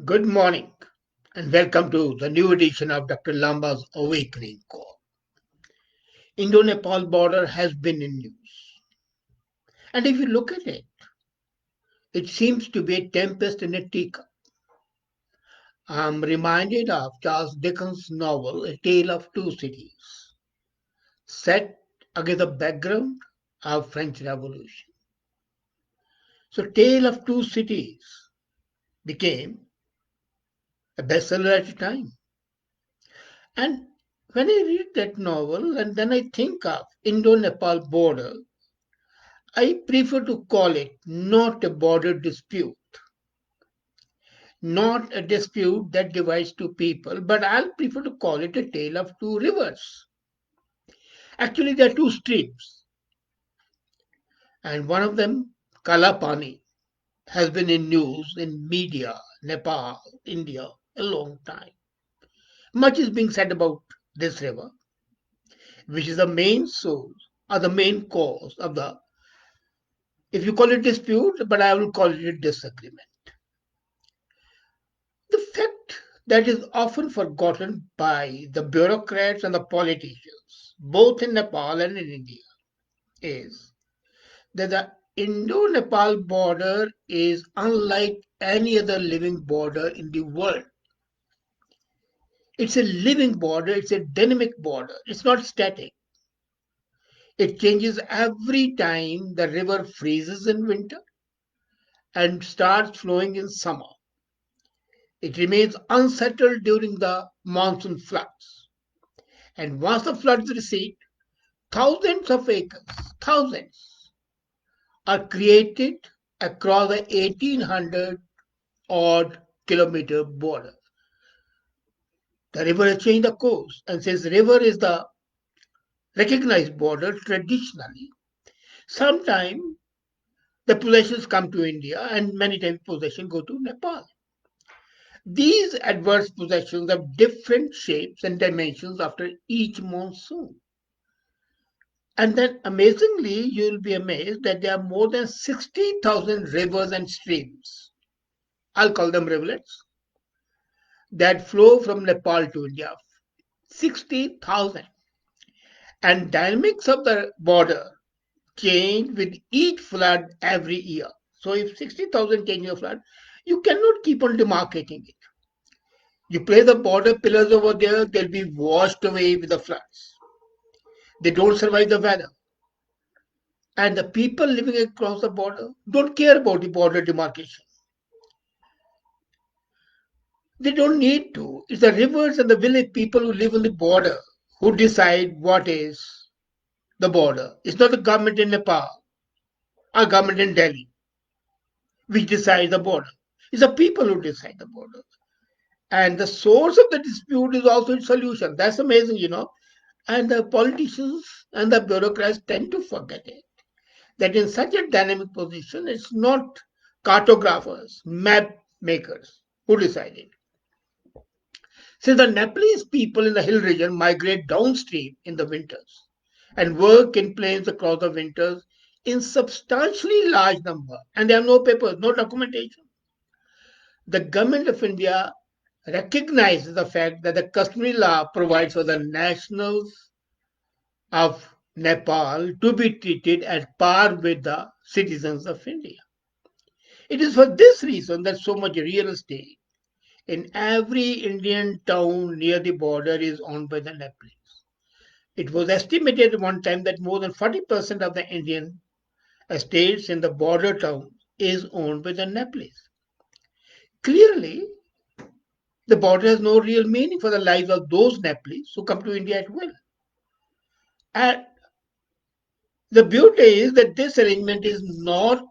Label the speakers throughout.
Speaker 1: Good morning and welcome to the new edition of Dr. Lamba's Awakening Call. Indo-Nepal border has been in news. And if you look at it, it seems to be a tempest in a teacup. I'm reminded of Charles Dickens' novel A Tale of Two Cities, set against the background of French Revolution. So Tale of Two Cities became a bestseller at the time. And when I read that novel and then I think of Indo-Nepal border, I prefer to call it not a border dispute, not a dispute that divides two people, but I'll prefer to call it a tale of two rivers. Actually, there are two streams, and one of them, Kalapani, has been in news in media, Nepal, India, a long time. Much is being said about this river, which is the main source or the main cause of the, if you call it dispute, but I will call it a disagreement. The fact that is often forgotten by the bureaucrats and the politicians, both in Nepal and in India, is that the Indo Nepal border is unlike any other living border in the world. It's a living border, it's a dynamic border, it's not static. It changes every time the river freezes in winter and starts flowing in summer. It remains unsettled during the monsoon floods. And once the floods recede, thousands of acres, thousands, are created across the 1800 odd kilometer border. The river has changed the course, and since the river is the recognized border traditionally, sometimes the possessions come to India and many times possessions go to Nepal. These adverse possessions have different shapes and dimensions after each monsoon. And then amazingly, you'll be amazed that there are more than 60,000 rivers and streams. I'll call them rivulets that flow from Nepal to India. 60,000. And dynamics of the border change with each flood every year. So if 60,000 change a flood, you cannot keep on demarcating it. You place the border pillars over there, they'll be washed away with the floods. They don't survive the weather. And the people living across the border don't care about the border demarcation. They don't need to. It's the rivers and the village people who live on the border who decide what is the border. It's not the government in Nepal or government in Delhi which decide the border. It's the people who decide the border. And the source of the dispute is also its solution. That's amazing. And the politicians and the bureaucrats tend to forget it. That in such a dynamic position, it's not cartographers, map makers who decide it. Since the Nepalese people in the hill region migrate downstream in the winters and work in plains across the winters in substantially large number, and there are no papers, no documentation. The government of India recognizes the fact that the customary law provides for the nationals of Nepal to be treated at par with the citizens of India. It is for this reason that so much real estate in every Indian town near the border is owned by the Nepalese. It was estimated at one time that more than 40% of the Indian estates in the border towns is owned by the Nepalese. Clearly, the border has no real meaning for the lives of those Nepalese who come to India at will. And the beauty is that this arrangement is not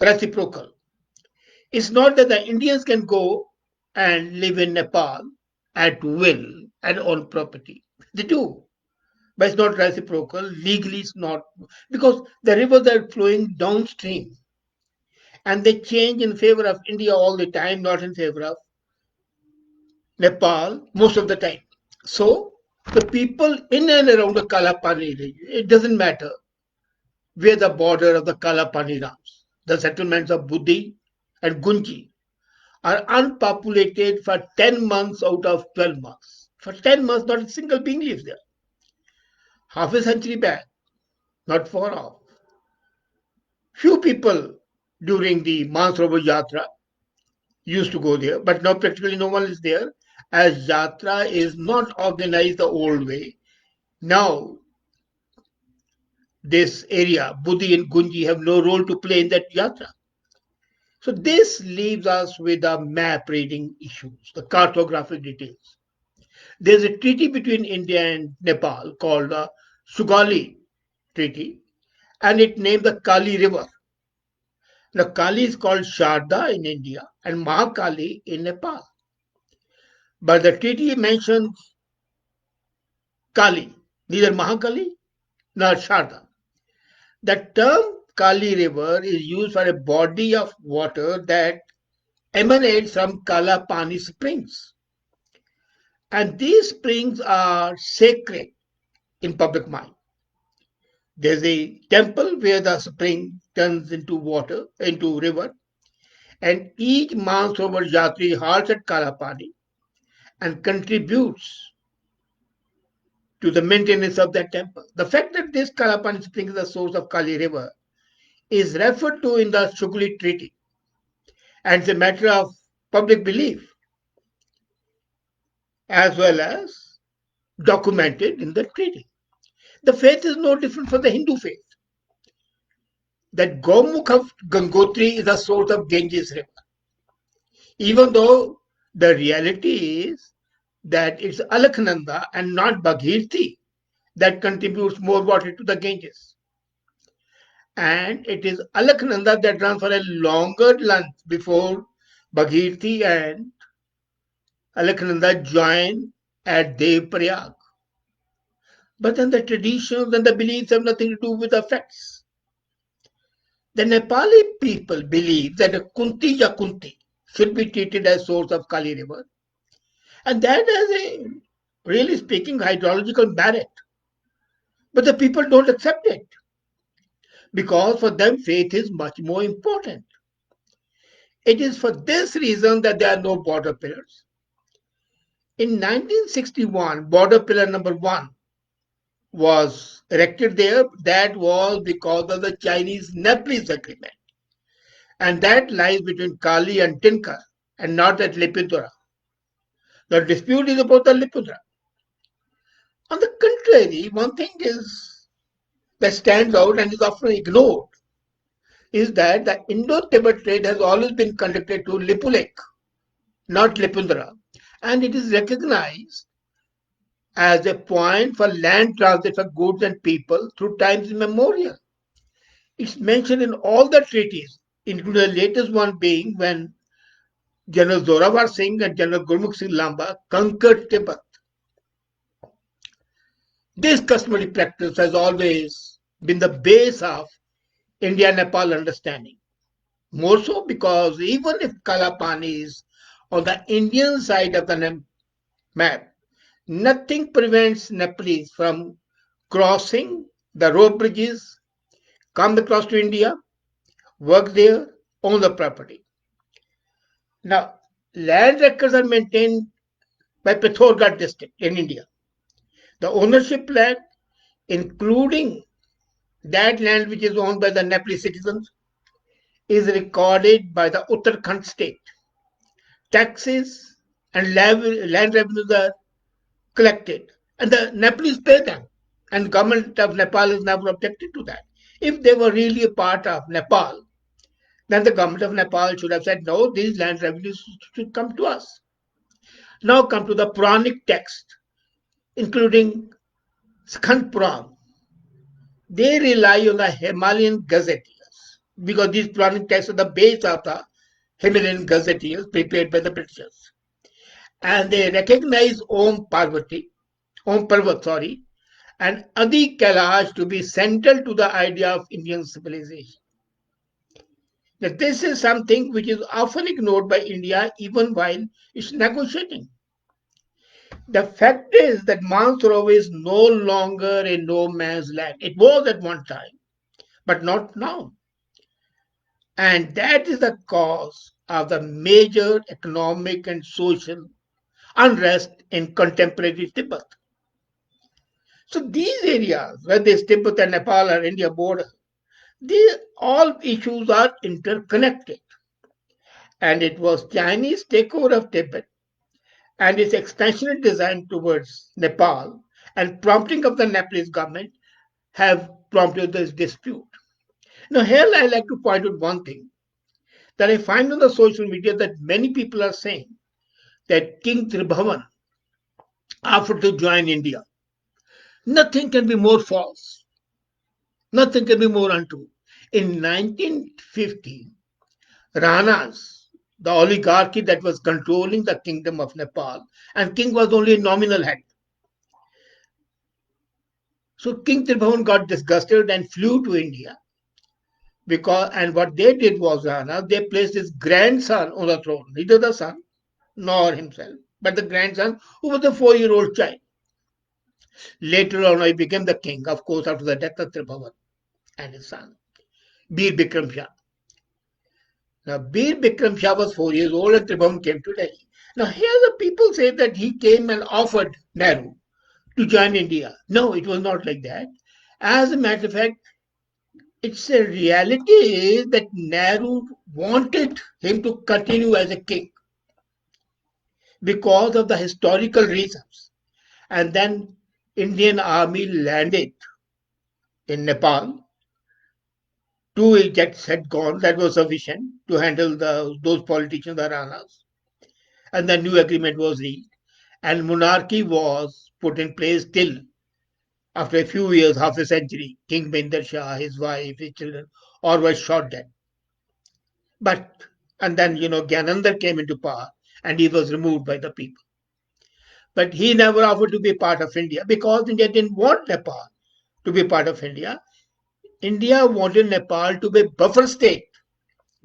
Speaker 1: reciprocal. It's not that the Indians can go and live in Nepal at will and own property. They do, but it's not reciprocal. Legally, it's not because the rivers are flowing downstream and they change in favor of India all the time, not in favor of Nepal most of the time. So the people in and around the Kalapani region, it doesn't matter where the border of the Kalapani runs. The settlements of Budi and Gunji are unpopulated for 10 months out of 12 months. For 10 months, not a single being lives there. Half a century back, not far off. Few people during the Mansarovar Yatra used to go there, but now practically no one is there as Yatra is not organized the old way. Now, this area, Budi and Gunji, have no role to play in that Yatra. So, this leaves us with the map reading issues, the cartographic details. There's a treaty between India and Nepal called the Sugali Treaty, and it named the Kali River. The Kali is called Sharda in India and Mahakali in Nepal. But the treaty mentions Kali, neither Mahakali nor Sharda. The term Kali River is used for a body of water that emanates from Kalapani springs. And these springs are sacred in public mind. There's a temple where the spring turns into water, into river, and each Mansarovar Yatri halts at Kalapani and contributes to the maintenance of that temple. The fact that this Kalapani spring is the source of Kali River is referred to in the Shukli Treaty, and it's a matter of public belief as well as documented in the treaty. The faith is no different from the Hindu faith. That Gomukh of Gangotri is the source of Ganges River, even though the reality is that it's Alaknanda and not Bhagirthi that contributes more water to the Ganges. And it is Alaknanda that runs for a longer length before Bhagirthi and Alaknanda join at Devprayag. But then the traditions and the beliefs have nothing to do with the facts. The Nepali people believe that the Kunti Jakunti should be treated as source of Kali River, and that has a, really speaking, hydrological merit. But the people don't accept it because for them faith is much more important. It is for this reason that there are no border pillars. In 1961, border pillar number 1 was erected there. That was because of the Chinese Nepalese agreement. And that lies between Kali and Tinkar and not at Lipindra. The dispute is about the Lipindra. On the contrary, one thing is that stands out and is often ignored is that the Indo-Tibet trade has always been conducted to Lipulek, not Lipindra, and it is recognized as a point for land transit for goods and people through times immemorial. It's mentioned in all the treaties, including the latest one being when General Zorawar Singh and General Gurmukh Singh Lamba conquered Tibet. This customary practice has always been the base of India-Nepal understanding. More so because even if Kalapani is on the Indian side of the map, nothing prevents Nepalese from crossing the road bridges, come across to India, work there, own the property. Now, land records are maintained by Pithogarh district in India. The ownership plan, including that land which is owned by the Nepalese citizens, is recorded by the Uttarakhand state. Taxes and land revenues are collected, and the Nepalese pay them. And the government of Nepal has never objected to that. If they were really a part of Nepal, then the government of Nepal should have said, no, these land revenues should come to us. Now come to the Puranic text, including Skand Puran. They rely on the Himalayan gazetteers because these Puranic texts are the base of the Himalayan gazetteers prepared by the Britishers. And they recognize Om Parvat, and Adi Kailash to be central to the idea of Indian civilization. Now, this is something which is often ignored by India even while it's negotiating. The fact is that Mansarovar is no longer a no man's land. It was at one time, but not now. And that is the cause of the major economic and social unrest in contemporary Tibet. So these areas, whether it's Tibet and Nepal or India border, these all issues are interconnected. And it was Chinese takeover of Tibet and its expansionary design towards Nepal and prompting of the Nepalese government have prompted this dispute. Now, here I like to point out one thing that I find on the social media that many people are saying that King Tribhuvan offered to join India. Nothing can be more false. Nothing can be more untrue. In 1950, Ranas, the oligarchy that was controlling the kingdom of Nepal, and king was only a nominal head. So King Tribhuvan got disgusted and flew to India because, and what they did was Rana, they placed his grandson on the throne, neither the son nor himself, but the grandson who was a 4-year-old child. Later on, he became the king, of course, after the death of Tribhuvan and his son, Bir Bikram Shah. Now, Bir Bikram Shah was 4 years old and Tribhuvan came to Delhi. Now, here the people say that he came and offered Nehru to join India. No, it was not like that. As a matter of fact, it's a reality is that Nehru wanted him to continue as a king because of the historical reasons. And then Indian army landed in Nepal. 2 jets had gone, that was sufficient to handle those politicians, the Ranas. And the new agreement was reached. And monarchy was put in place till after a few years, half a century. King Binder Shah, his wife, his children, all were shot dead. But, and then, Gyanandar came into power and he was removed by the people. But he never offered to be part of India because India didn't want Nepal to be part of India. India wanted Nepal to be a buffer state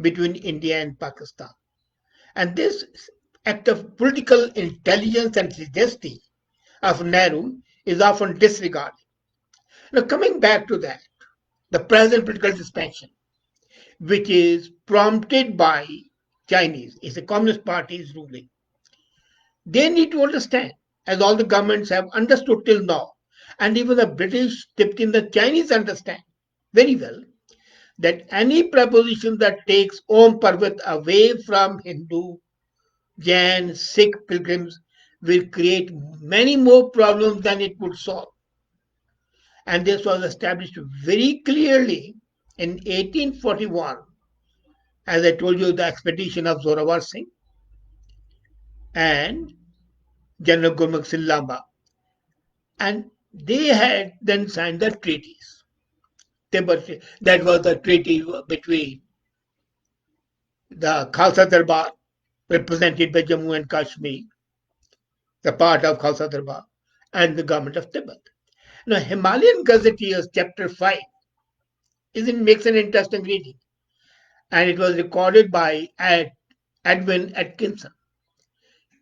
Speaker 1: between India and Pakistan. And this act of political intelligence and sagacity of Nehru is often disregarded. Now, coming back to that, the present political suspension, which is prompted by Chinese, is the Communist Party is ruling. They need to understand, as all the governments have understood till now, and even the British, tipped in the Chinese understand very well, that any proposition that takes Om Parvat away from Hindu, Jain, Sikh pilgrims will create many more problems than it would solve. And this was established very clearly in 1841, as I told you, the expedition of Zorawar Singh and General Gurmukh Singh Lamba. And they had then signed the treaties. That was the treaty between the Khalsa Darbar, represented by Jammu and Kashmir, the part of Khalsa Darbar, and the government of Tibet. Now, Himalayan Gazetteers, chapter 5, makes an interesting reading, and it was recorded by Edwin Atkinson.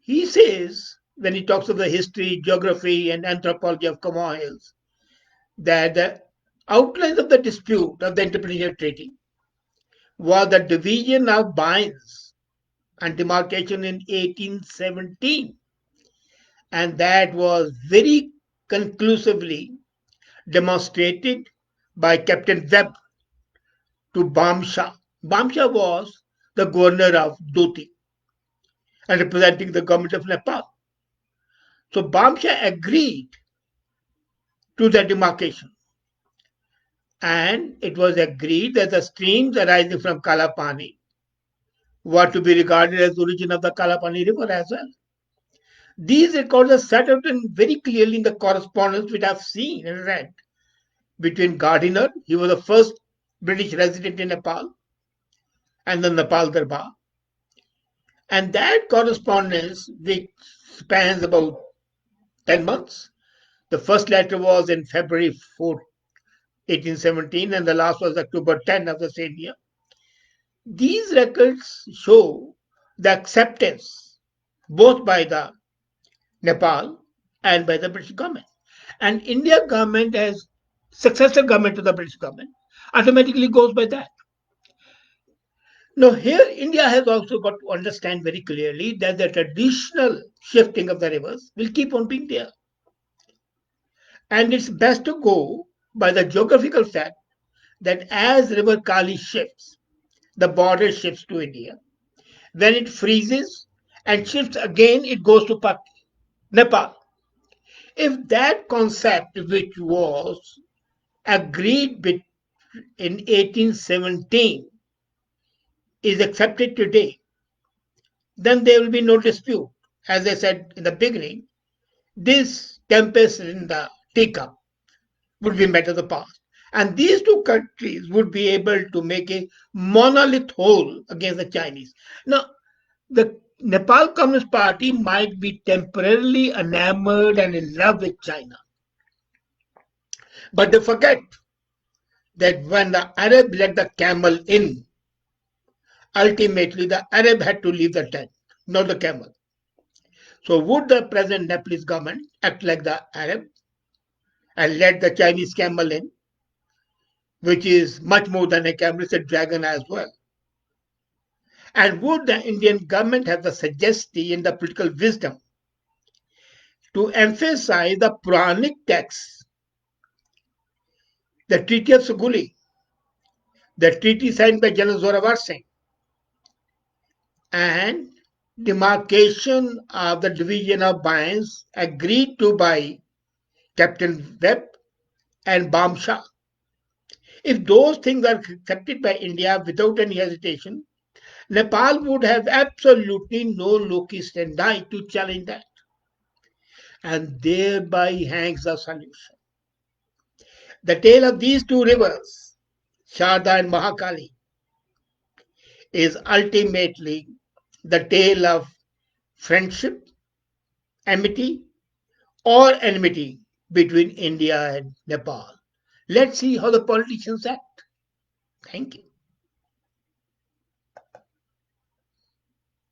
Speaker 1: He says, when he talks of the history, geography, and anthropology of Comoy Hills, that the outlines of the dispute of the Interpretation Treaty was the division of Binds and demarcation in 1817. And that was very conclusively demonstrated by Captain Webb to Bamsha. Bamsha was the governor of Doti and representing the government of Nepal. So Bamsha agreed to the demarcation. And it was agreed that the streams arising from Kalapani were to be regarded as the origin of the Kalapani River as well. These records are set out very clearly in the correspondence which I've seen and read between Gardiner, he was the first British resident in Nepal, and the Nepal Darbar. And that correspondence, which spans about 10 months, the first letter was in February 4, 1817, and the last was October 10 of the same year. These records show the acceptance both by the Nepal and by the British government. And India government as successor government to the British government automatically goes by that. Now, here India has also got to understand very clearly that the traditional shifting of the rivers will keep on being there. And it's best to go by the geographical fact that as River Kali shifts, the border shifts to India. When it freezes and shifts again, it goes to Nepal. If that concept, which was agreed in 1817, is accepted today, then there will be no dispute. As I said in the beginning, this tempest in the teacup would be met of the past. And these two countries would be able to make a monolith whole against the Chinese. Now, the Nepal Communist Party might be temporarily enamored and in love with China, but they forget that when the Arab let the camel in, ultimately the Arab had to leave the tent, not the camel. So would the present Nepalese government act like the Arab and let the Chinese camel in, which is much more than a camel, it's a dragon as well? And would the Indian government have the sagacity and the political wisdom to emphasize the Puranic texts, the Treaty of Suguli, the treaty signed by General Zorawar Singh, and demarcation of the division of Bayans agreed to by Captain Webb and Bam Shah? If those things are accepted by India without any hesitation, Nepal would have absolutely no locus standi to challenge that. And thereby hangs the solution. The tale of these two rivers, Sharda and Mahakali, is ultimately the tale of friendship, amity, or enmity between India and Nepal. Let's see how the politicians act. Thank you.